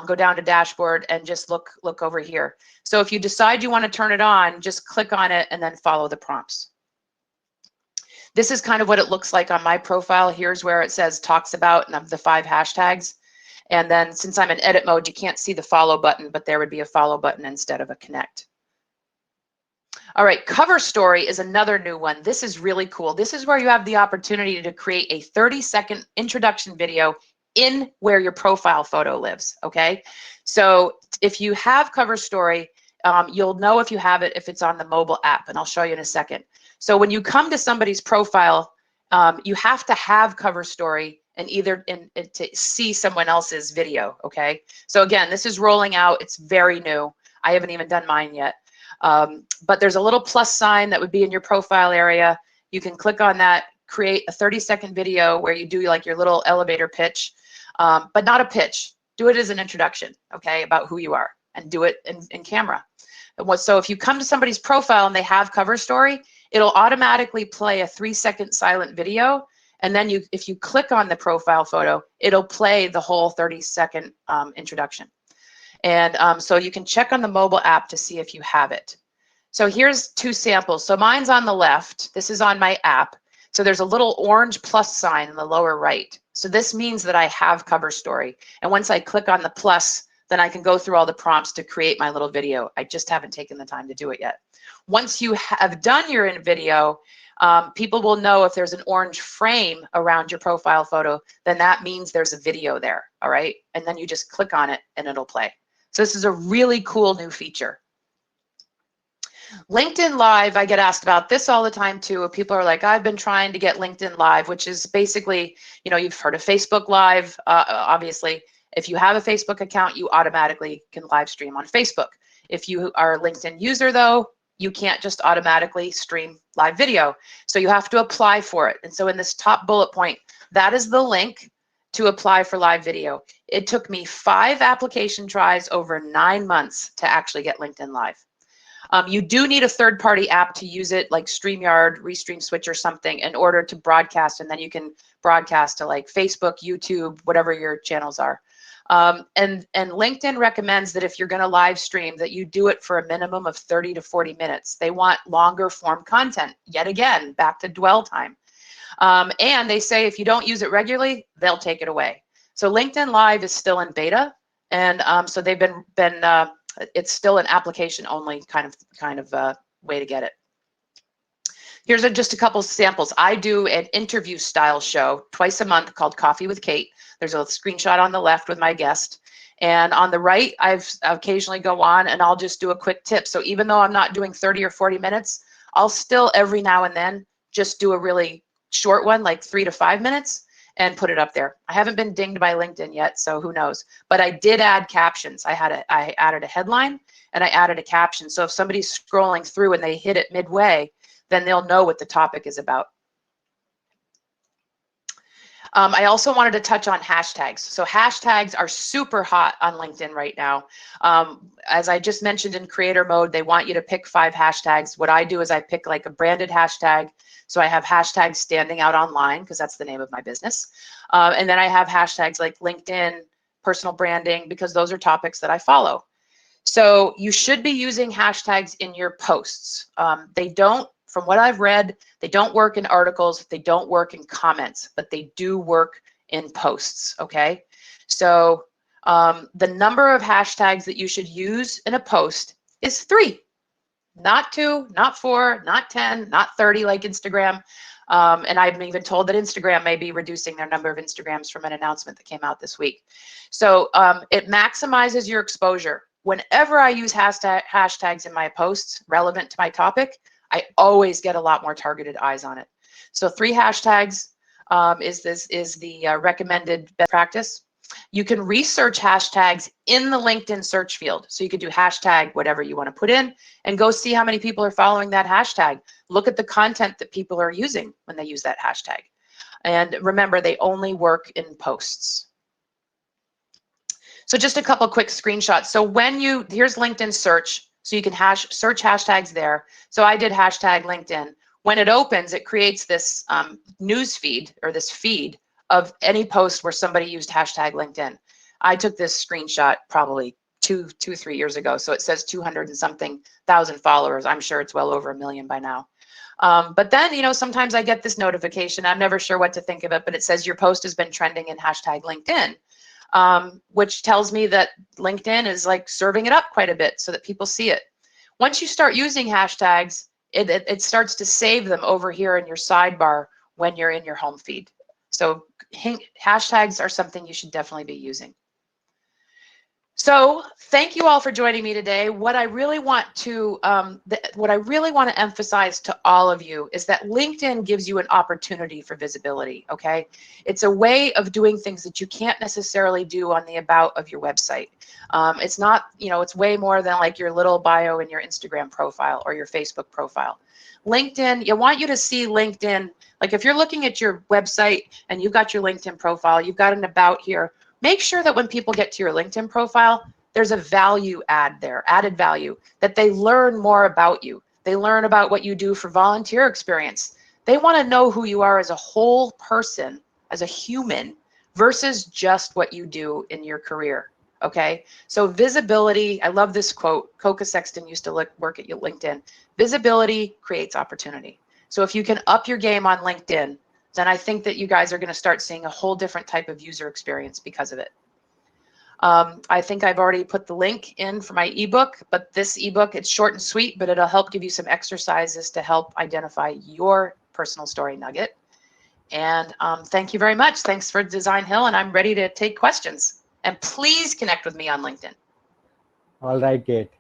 go down to dashboard and just look over here. So if you decide you want to turn it on, just click on it and then follow the prompts. This is kind of what it looks like on my profile. Here's where it says talks about and of the 5 hashtags. And then since I'm in edit mode, you can't see the follow button, but there would be a follow button instead of a connect. All right, cover story is another new one. This is really cool. This is where you have the opportunity to create a 30-second introduction video in where your profile photo lives, okay? So if you have cover story, you'll know if you have it if it's on the mobile app, and I'll show you in a second. So when you come to somebody's profile, you have to have cover story and either to see someone else's video, okay? So again, this is rolling out. It's very new. I haven't even done mine yet. But there's a little plus sign that would be in your profile area. You can click on that, create a 30-second video where you do like your little elevator pitch, but not a pitch. Do it as an introduction, okay, about who you are, and do it in camera. So if you come to somebody's profile and they have cover story, it'll automatically play a 3-second silent video. And then if you click on the profile photo, it'll play the whole 30-second introduction. And so you can check on the mobile app to see if you have it. So here's 2 samples. So mine's on the left. This is on my app. So there's a little orange plus sign in the lower right. So this means that I have cover story. And once I click on the plus, then I can go through all the prompts to create my little video. I just haven't taken the time to do it yet. Once you have done your video, people will know if there's an orange frame around your profile photo, then that means there's a video there, all right? And then you just click on it and it'll play. So this is a really cool new feature. LinkedIn Live, I get asked about this all the time too. People are like, I've been trying to get LinkedIn Live, which is basically, you know, you've heard of Facebook Live, obviously. If you have a Facebook account, you automatically can live stream on Facebook. If you are a LinkedIn user though, you can't just automatically stream live video. So you have to apply for it. And so in this top bullet point, that is the link to apply for live video. It took me 5 application tries over 9 months to actually get LinkedIn Live. You do need a third-party app to use it, like StreamYard, Restream Switch or something, in order to broadcast, and then you can broadcast to like Facebook, YouTube, whatever your channels are. And LinkedIn recommends that if you're going to live stream, that you do it for a minimum of 30 to 40 minutes. They want longer form content. Yet again, back to dwell time. And they say if you don't use it regularly, they'll take it away. So LinkedIn Live is still in beta, and so they've been it's still an application only kind of way to get it. Here's just a couple samples. I do an interview style show twice a month called Coffee with Kate. There's a screenshot on the left with my guest. And on the right, I occasionally go on and I'll just do a quick tip. So even though I'm not doing 30 or 40 minutes, I'll still every now and then just do a really short one, like 3 to 5 minutes, and put it up there. I haven't been dinged by LinkedIn yet, so who knows. But I did add captions. I added a headline and I added a caption. So if somebody's scrolling through and they hit it midway, then they'll know what the topic is about. I also wanted to touch on hashtags. So hashtags are super hot on LinkedIn right now. As I just mentioned in creator mode, they want you to pick 5 hashtags. What I do is I pick like a branded hashtag. So I have hashtags standing out online because that's the name of my business. And then I have hashtags like LinkedIn, personal branding, because those are topics that I follow. So you should be using hashtags in your posts. They don't, from what I've read, they don't work in articles, they don't work in comments, but they do work in posts, okay? So the number of hashtags that you should use in a post is 3, not 2, not 4, not 10, not 30 like Instagram. And I've been even told that Instagram may be reducing their number of Instagrams from an announcement that came out this week. So it maximizes your exposure. Whenever I use hashtags in my posts relevant to my topic, I always get a lot more targeted eyes on it. So 3 hashtags is the recommended best practice. You can research hashtags in the LinkedIn search field. So you could do hashtag whatever you want to put in and go see how many people are following that hashtag. Look at the content that people are using when they use that hashtag. And remember, they only work in posts. So just a couple quick screenshots. So here's LinkedIn search. So you can search hashtags there. So I did hashtag LinkedIn. When it opens, it creates this news feed or this feed of any post where somebody used hashtag LinkedIn. I took this screenshot probably 3 years ago. So it says 200 and something thousand followers. I'm sure it's well over 1 million by now. But then, sometimes I get this notification. I'm never sure what to think of it, but it says your post has been trending in hashtag LinkedIn, which tells me that LinkedIn is like serving it up quite a bit so that people see it. Once you start using hashtags, it starts to save them over here in your sidebar when you're in your home feed. So hashtags are something you should definitely be using. So thank you all for joining me today. What I really want to emphasize to all of you is that LinkedIn gives you an opportunity for visibility. Okay, it's a way of doing things that you can't necessarily do on the about of your website. It's not, it's way more than like your little bio in your Instagram profile or your Facebook profile. LinkedIn, you want you to see LinkedIn. Like if you're looking at your website and you've got your LinkedIn profile, you've got an about here. Make sure that when people get to your LinkedIn profile, there's a value add there, added value, that they learn more about you. They learn about what you do for volunteer experience. They want to know who you are as a whole person, as a human, versus just what you do in your career. Okay, so visibility, I love this quote. Coca Sexton used to work at LinkedIn. Visibility creates opportunity. So if you can up your game on LinkedIn, then I think that you guys are going to start seeing a whole different type of user experience because of it. I think I've already put the link in for my ebook, but this ebook, it's short and sweet, but it'll help give you some exercises to help identify your personal story nugget. And thank you very much. Thanks for Designhill, and I'm ready to take questions. And please connect with me on LinkedIn. All right, Kate.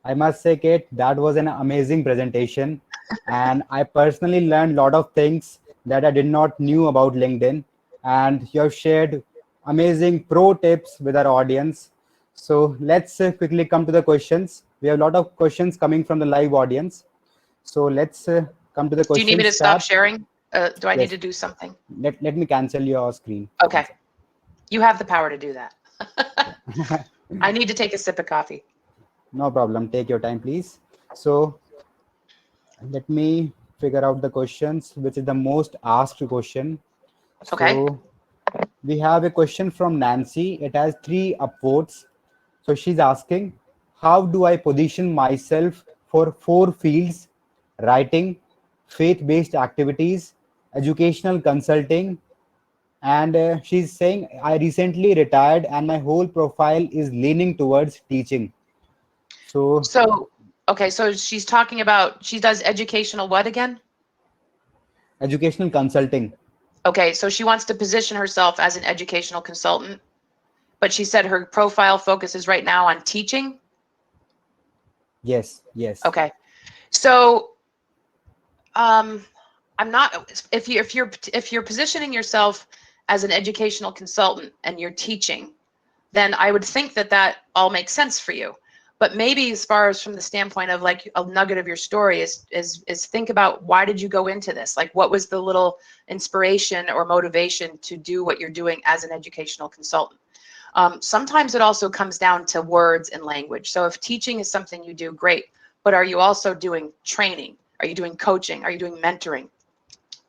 I must say, Kate, that was an amazing presentation. And I personally learned a lot of things that I did not knew about LinkedIn. And you have shared amazing pro tips with our audience. So let's quickly come to the questions. We have a lot of questions coming from the live audience. So let's come to the Do you need me to questions stop tab. sharing? Do I need Yes. to do something? Let me cancel your screen. Okay. You have the power to do that. Yeah. I need to take a sip of coffee. No problem. Take your time, please. So let me figure out the questions, which is the most asked question. Okay. So we have a question from Nancy. It has 3 upvotes. So she's asking, how do I position myself for 4 fields: writing, faith-based activities, educational consulting, and she's saying, I recently retired and my whole profile is leaning towards teaching. So Okay, so she's talking about, she does educational what again? educational consulting. Okay, so she wants to position herself as an educational consultant, but she said her profile focuses right now on teaching. Yes, yes. Okay, so I'm not, if you're positioning yourself as an educational consultant and you're teaching, then I would think that that all makes sense for you. But maybe as far as from the standpoint of like a nugget of your story is think about, why did you go into this? Like, what was the little inspiration or motivation to do what you're doing as an educational consultant? Sometimes it also comes down to words and language. So if teaching is something you do, great. But are you also doing training? Are you doing coaching? Are you doing mentoring?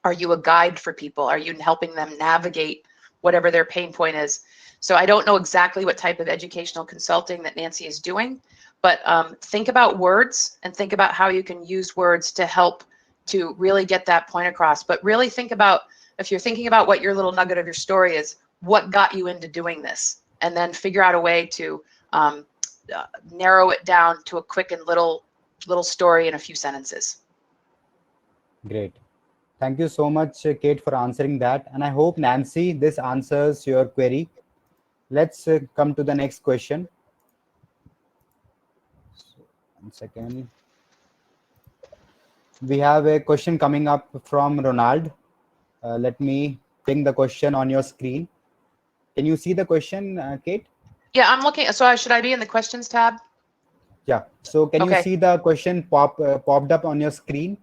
Are you a guide for people? Are you helping them navigate whatever their pain point is? So I don't know exactly what type of educational consulting that Nancy is doing, but think about words and think about how you can use words to help to really get that point across. But really think about, if you're thinking about what your little nugget of your story is, what got you into doing this? And then figure out a way to narrow it down to a quick and little story in a few sentences. Great. Thank you so much, Kate, for answering that. And I hope, Nancy, this answers your query. Let's come to the next question. So, 1 second. We have a question coming up from Ronald. Let me bring the question on your screen. Can you see the question, Kate? Yeah, I'm looking. So should I be in the questions tab? Yeah. So can you Okay. see the question popped up on your screen,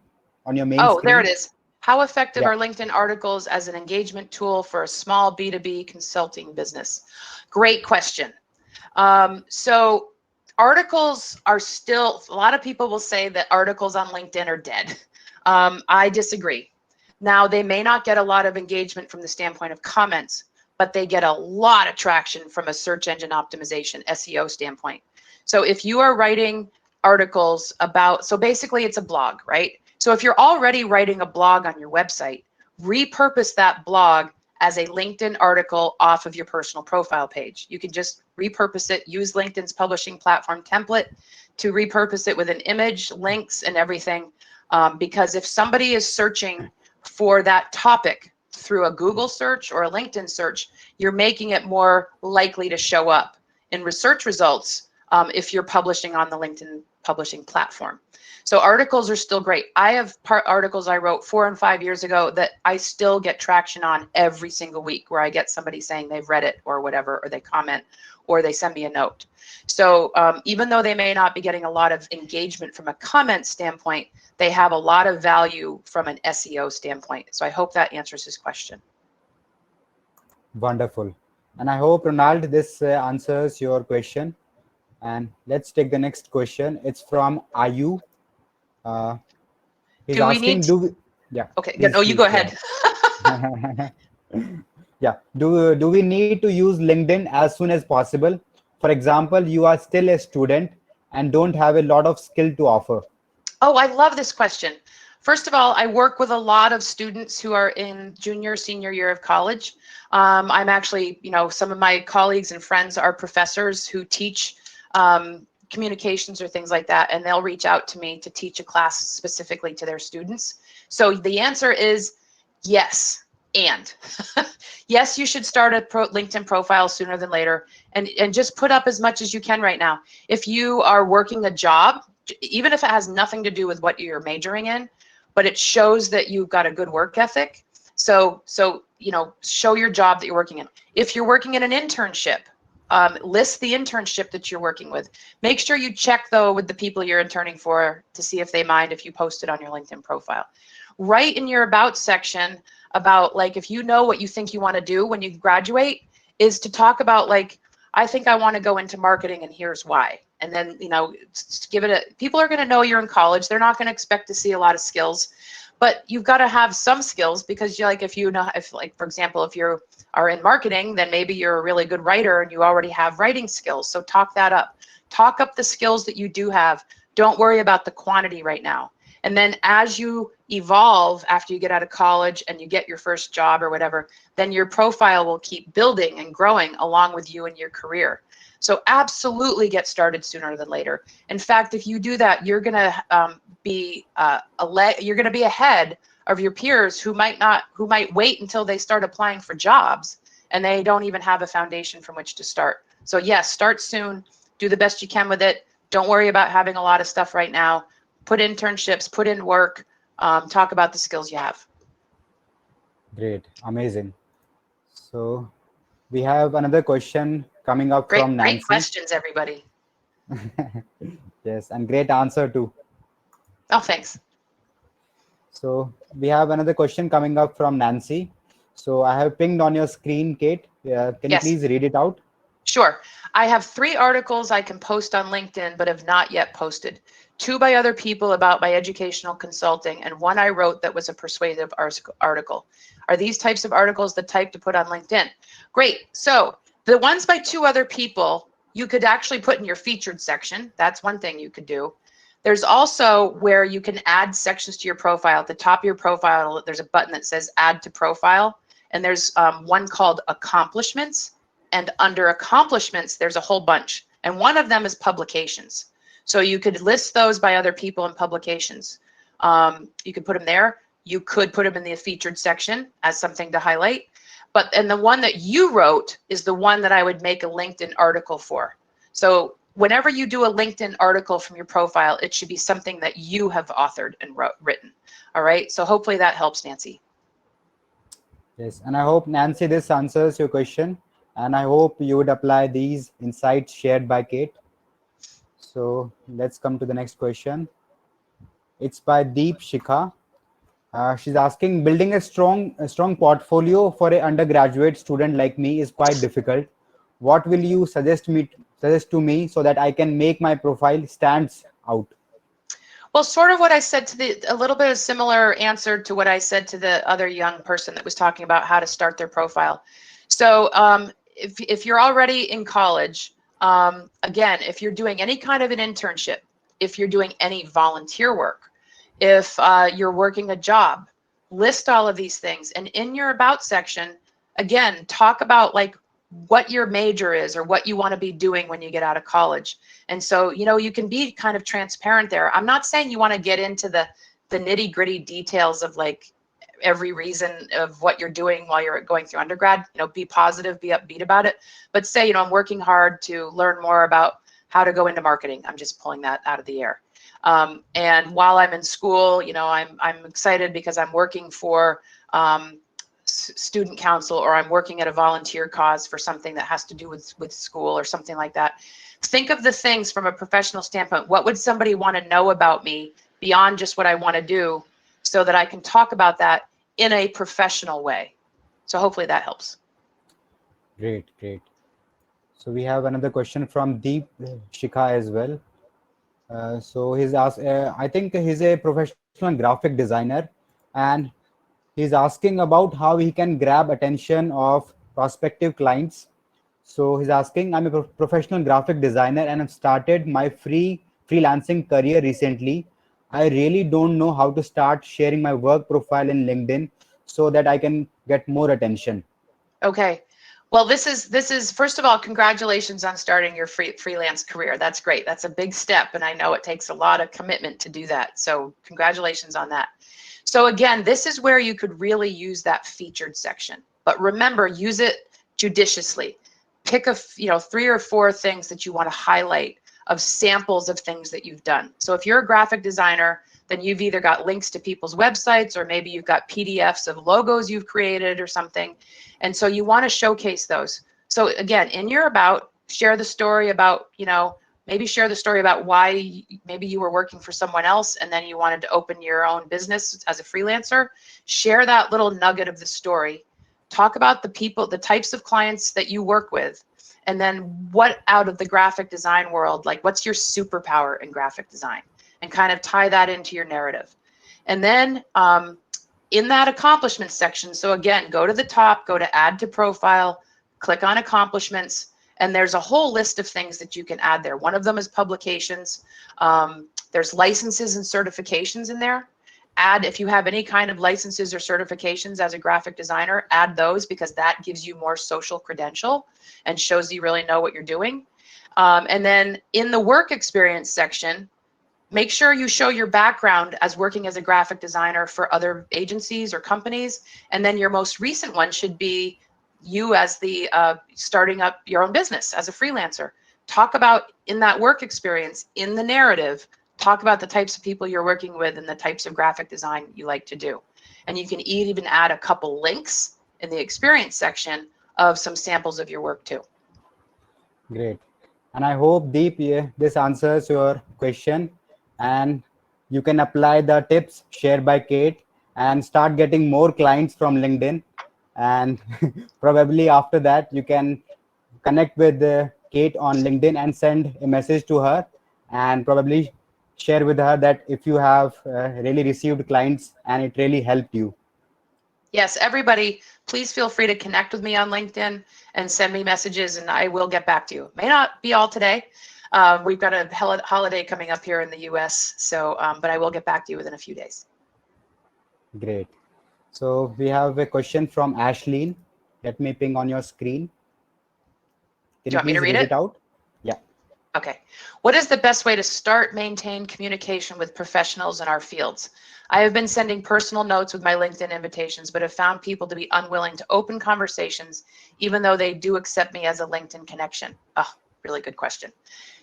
on your main screen? Oh, there it is. How effective Yeah. are LinkedIn articles as an engagement tool for a small B2B consulting business? Great question. So articles are still, a lot of people will say that articles on LinkedIn are dead. I disagree. Now, they may not get a lot of engagement from the standpoint of comments, but they get a lot of traction from a search engine optimization, SEO standpoint. So if you are writing articles about, so basically it's a blog, right? So if you're already writing a blog on your website, repurpose that blog as a LinkedIn article off of your personal profile page. You can just repurpose it, use LinkedIn's publishing platform template to repurpose it with an image, links, and everything. Because if somebody is searching for that topic through a Google search or a LinkedIn search, you're making it more likely to show up in research results if you're publishing on the LinkedIn publishing platform. So articles are still great. I have articles I wrote 4 and 5 years ago that I still get traction on every single week, where I get somebody saying they've read it or whatever, or they comment, or they send me a note. So even though they may not be getting a lot of engagement from a comment standpoint, they have a lot of value from an SEO standpoint. So I hope that answers his question. Wonderful. And I hope, Ronald, this answers your question. And let's take the next question. It's from Ayu. He's Do we need asking, yeah, okay, please, no, you please go go ahead. ahead. Yeah, do we need to use LinkedIn as soon as possible? For example, you are still a student and don't have a lot of skill to offer. Oh, I love this question. First of all, I work with a lot of students who are in junior, senior year of college. I'm actually, some of my colleagues and friends are professors who teach communications or things like that, and they'll reach out to me to teach a class specifically to their students. So the answer is yes, and yes, you should start a LinkedIn profile sooner than later, and just put up as much as you can right now. If you are working a job, even if it has nothing to do with what you're majoring in, but it shows that you've got a good work ethic. So show your job that you're working in. If you're working in an internship, list the internship that you're working with. Make sure you check though with the people you're interning for to see if they mind if you post it on your LinkedIn profile. Write in your about section about, like, if you know what you think you want to do when you graduate, is to talk about, like, I think I want to go into marketing and here's why. And then, give it a, people are going to know you're in college. They're not going to expect to see a lot of skills, but you've got to have some skills, because if like, for example, if you are in marketing, then maybe you're a really good writer and you already have writing skills. So talk that up. Talk up the skills that you do have. Don't worry about the quantity right now. And then as you evolve after you get out of college and you get your first job or whatever, then your profile will keep building and growing along with you and your career. So absolutely get started sooner than later. In fact, if you do that, you're going to be ahead of your peers who might wait until they start applying for jobs and they don't even have a foundation from which to start. So yes, start soon. Do the best you can with it. Don't worry about having a lot of stuff right now. Put internships, put in work, talk about the skills you have. Great, amazing. So we have another question coming up Great, from great Nancy. questions, everybody. Yes, and great answer too. Oh, thanks. So we have another question coming up from Nancy. So I have pinged on your screen, Kate. Can you Yes. please read it out? Sure. I have 3 articles I can post on LinkedIn, but have not yet posted. 2 by other people about my educational consulting, and 1 I wrote that was a persuasive article. Are these types of articles the type to put on LinkedIn? Great. So the ones by 2 other people, you could actually put in your featured section. That's one thing you could do. There's also where you can add sections to your profile. At the top of your profile, there's a button that says add to profile. And there's one called accomplishments. And under accomplishments, there's a whole bunch. And one of them is publications. So you could list those by other people in publications. You could put them there. You could put them in the featured section as something to highlight. And the one that you wrote is the one that I would make a LinkedIn article for. So whenever you do a LinkedIn article from your profile, it should be something that you have authored and written. All right. So hopefully that helps, Nancy. Yes, and I hope, Nancy, this answers your question. And I hope you would apply these insights shared by Kate. So let's come to the next question. It's by Deep Shikha. She's asking, building a strong portfolio for an undergraduate student like me is quite difficult. What will you suggest to me so that I can make my profile stands out? Well, sort of what I said a little bit of similar answer to what I said to the other young person that was talking about how to start their profile. So if you're already in college, again, if you're doing any kind of an internship, if you're doing any volunteer work, If you're working a job, list all of these things. And in your about section, again, talk about like what your major is or what you want to be doing when you get out of college. And so, you know, you can be kind of transparent there. I'm not saying you want to get into the nitty gritty details of like every reason of what you're doing while you're going through undergrad. You know, be positive, be upbeat about it, but say, you know, I'm working hard to learn more about how to go into marketing. I'm just pulling that out of the air. And while I'm in school, you know, I'm excited because I'm working for student council, or I'm working at a volunteer cause for something that has to do with school or something like that. Think of the things from a professional standpoint. What would somebody want to know about me beyond just what I want to do, so that I can talk about that in a professional way? So hopefully that helps. Great, great. So we have another question from Deep Shikha as well. So he's asked, I think he's a professional graphic designer, and he's asking about how he can grab attention of prospective clients. So he's asking, I'm a professional graphic designer and I've started my freelancing career recently. I really don't know how to start sharing my work profile in LinkedIn so that I can get more attention. Okay. Well, this is first of all, congratulations on starting your freelance career. That's great. That's a big step, and I know it takes a lot of commitment to do that. So congratulations on that. So again, this is where you could really use that featured section. But remember, use it judiciously. Pick a 3 or 4 things that you want to highlight of samples of things that you've done. So if you're a graphic designer, then you've either got links to people's websites, or maybe you've got PDFs of logos you've created or something. And so you want to showcase those. So again, in your about, share the story about, you know, maybe share the story about why maybe you were working for someone else and then you wanted to open your own business as a freelancer. Share that little nugget of the story. Talk about the people, the types of clients that you work with, and then what out of the graphic design world, like what's your superpower in graphic design, and kind of tie that into your narrative. And then in that accomplishments section, so again, go to the top, go to add to profile, click on accomplishments, and there's a whole list of things that you can add there. One of them is publications. There's licenses and certifications in there. Add, if you have any kind of licenses or certifications as a graphic designer, add those, because that gives you more social credential and shows you really know what you're doing. And then in the work experience section, make sure you show your background as working as a graphic designer for other agencies or companies. And then your most recent one should be you as the starting up your own business as a freelancer. Talk about, in that work experience, in the narrative, talk about the types of people you're working with and the types of graphic design you like to do. And you can even add a couple links in the experience section of some samples of your work too. Great. And I hope, Deep, this answers your question, and you can apply the tips shared by Kate and start getting more clients from LinkedIn. And probably after that, you can connect with Kate on LinkedIn and send a message to her, and probably share with her that if you have really received clients and it really helped you. Yes, everybody, please feel free to connect with me on LinkedIn and send me messages, and I will get back to you. May not be all today. We've got a holiday coming up here in the US, so but I will get back to you within a few days. Great. So we have a question from Ashleen. Let me ping on your screen. Can Do you want me to please read read it? it out? Yeah. Okay. What is the best way to start, maintain communication with professionals in our fields? I have been sending personal notes with my LinkedIn invitations, but have found people to be unwilling to open conversations, even though they do accept me as a LinkedIn connection. Oh, really good question.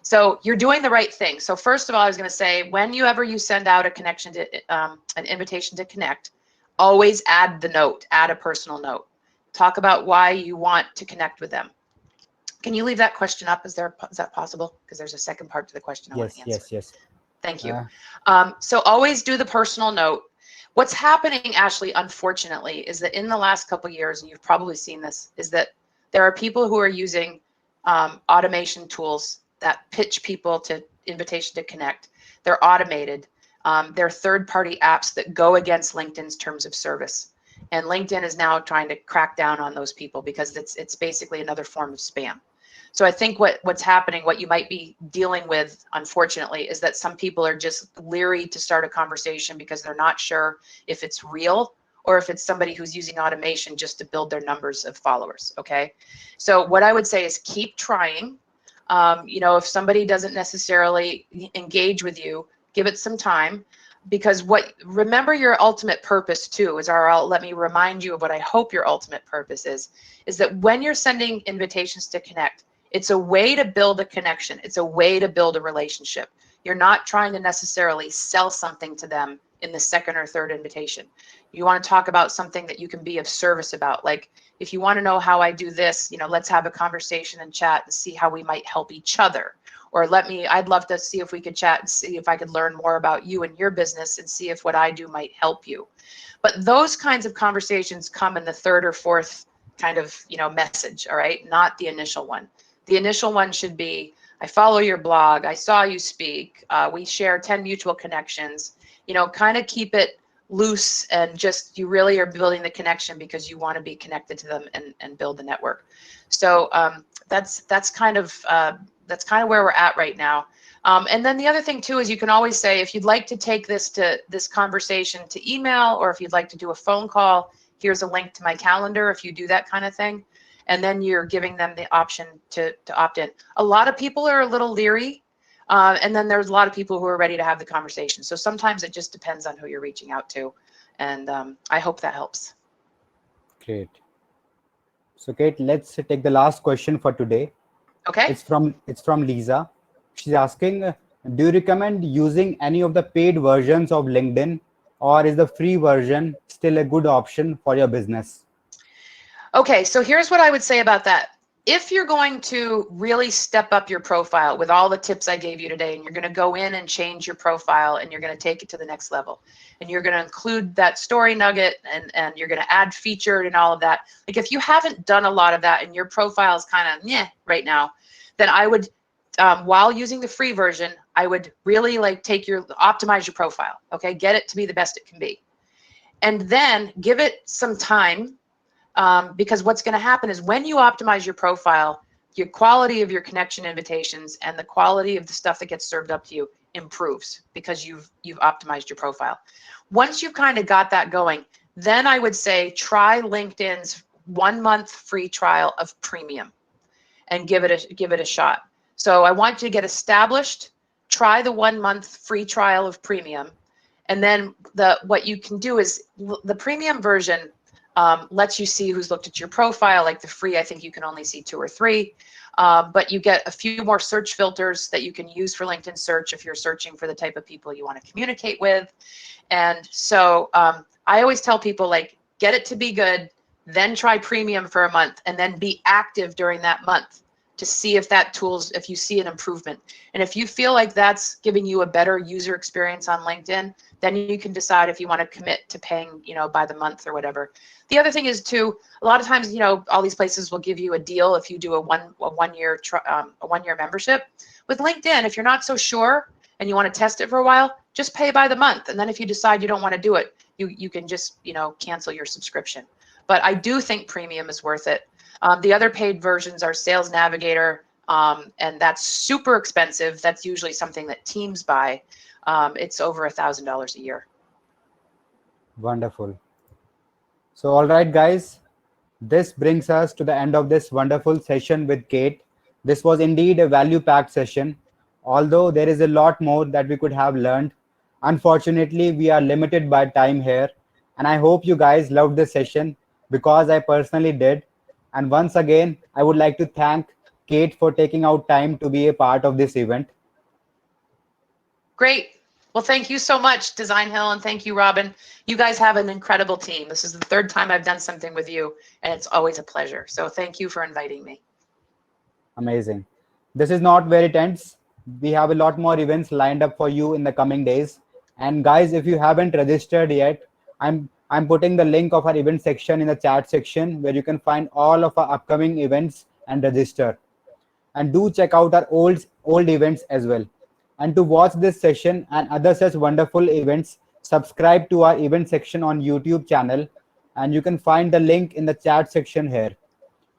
So you're doing the right thing. So first of all, I was going to say, whenever you send out a connection to an invitation to connect, always add the note, add a personal note. Talk about why you want to connect with them. Can you leave that question up? Is that possible? Because there's a second part to the question I want to answer. Yes. Thank you. So always do the personal note. What's happening, Ashley, unfortunately, is that in the last couple of years, and you've probably seen this, is that there are people who are using automation tools that pitch people to invitation to connect. They're automated. They're third-party apps that go against LinkedIn's terms of service. And LinkedIn is now trying to crack down on those people because it's basically another form of spam. So I think what's happening, what you might be dealing with, unfortunately, is that some people are just leery to start a conversation because they're not sure if it's real or if it's somebody who's using automation just to build their numbers of followers. Okay. So what I would say is keep trying. If somebody doesn't necessarily engage with you, give it some time, because remember your ultimate purpose too let me remind you of what I hope your ultimate purpose is that when you're sending invitations to connect, it's a way to build a connection. It's a way to build a relationship. You're not trying to necessarily sell something to them in the second or third invitation. You want to talk about something that you can be of service about. Like, if you want to know how I do this, let's have a conversation and chat and see how we might help each other. Or I'd love to see if we could chat and see if I could learn more about you and your business and see if what I do might help you. But those kinds of conversations come in the third or fourth kind of, message, all right? Not the initial one. The initial one should be, I follow your blog, I saw you speak, we share 10 mutual connections, kind of keep it loose, and just, you really are building the connection because you want to be connected to them and build the network. So that's kind of where we're at right now. And then the other thing too is you can always say, if you'd like to take this conversation to email, or if you'd like to do a phone call, here's a link to my calendar, if you do that kind of thing. And then you're giving them the option to opt in. A lot of people are a little leery. And then there's a lot of people who are ready to have the conversation. So sometimes it just depends on who you're reaching out to. And I hope that helps. Great. So Kate, let's take the last question for today. Okay. It's from Lisa. She's asking, do you recommend using any of the paid versions of LinkedIn, or is the free version still a good option for your business? Okay, so here's what I would say about that. If you're going to really step up your profile with all the tips I gave you today, and you're going to go in and change your profile, and you're going to take it to the next level, and you're going to include that story nugget, and you're going to add featured and all of that. Like, if you haven't done a lot of that and your profile is kind of meh right now, then I would, while using the free version, I would really optimize your profile. Okay, get it to be the best it can be, and then give it some time. Because what's going to happen is, when you optimize your profile, your quality of your connection invitations and the quality of the stuff that gets served up to you improves, because you've optimized your profile. Once you've kind of got that going, then I would say try LinkedIn's 1 month free trial of premium and give it a shot. So I want you to get established, try the 1 month free trial of premium, and then what you can do is, the premium version lets you see who's looked at your profile. Like the free, I think you can only see 2 or 3, but you get a few more search filters that you can use for LinkedIn search if you're searching for the type of people you want to communicate with. And so I always tell people, get it to be good, then try premium for a month, and then be active during that month to see if if you see an improvement. And if you feel like that's giving you a better user experience on LinkedIn, then you can decide if you want to commit to paying, by the month or whatever. The other thing is too, a lot of times, all these places will give you a deal if you do a one year membership. With LinkedIn, if you're not so sure and you want to test it for a while, just pay by the month. And then if you decide you don't want to do it, you can just, cancel your subscription. But I do think premium is worth it. The other paid versions are Sales Navigator, and that's super expensive. That's usually something that teams buy. It's over $1,000 a year. Wonderful. So, all right, guys, this brings us to the end of this wonderful session with Kate. This was indeed a value-packed session, although there is a lot more that we could have learned. Unfortunately, we are limited by time here, and I hope you guys loved this session, because I personally did. And once again, I would like to thank Kate for taking out time to be a part of this event. Great. Well, thank you so much, Designhill, and thank you, Robin. You guys have an incredible team. This is the 3rd time I've done something with you, and it's always a pleasure. So thank you for inviting me. Amazing. This is not where it ends. We have a lot more events lined up for you in the coming days. And guys, if you haven't registered yet, I'm putting the link of our event section in the chat section, where you can find all of our upcoming events and register. And do check out our old events as well. And to watch this session and other such wonderful events, subscribe to our event section on YouTube channel, and you can find the link in the chat section here.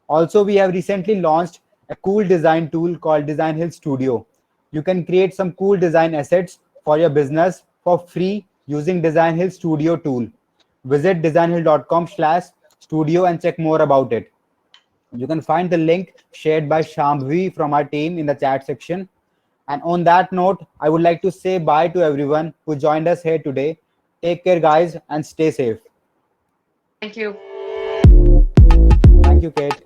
Also, we have recently launched a cool design tool called Designhill Studio. You can create some cool design assets for your business for free using Designhill Studio tool. Visit designhill.com/studio and check more about it. You can find the link shared by Shambhavi from our team in the chat section. And on that note, I would like to say bye to everyone who joined us here today. Take care, guys, and stay safe. Thank you. Thank you, Kate.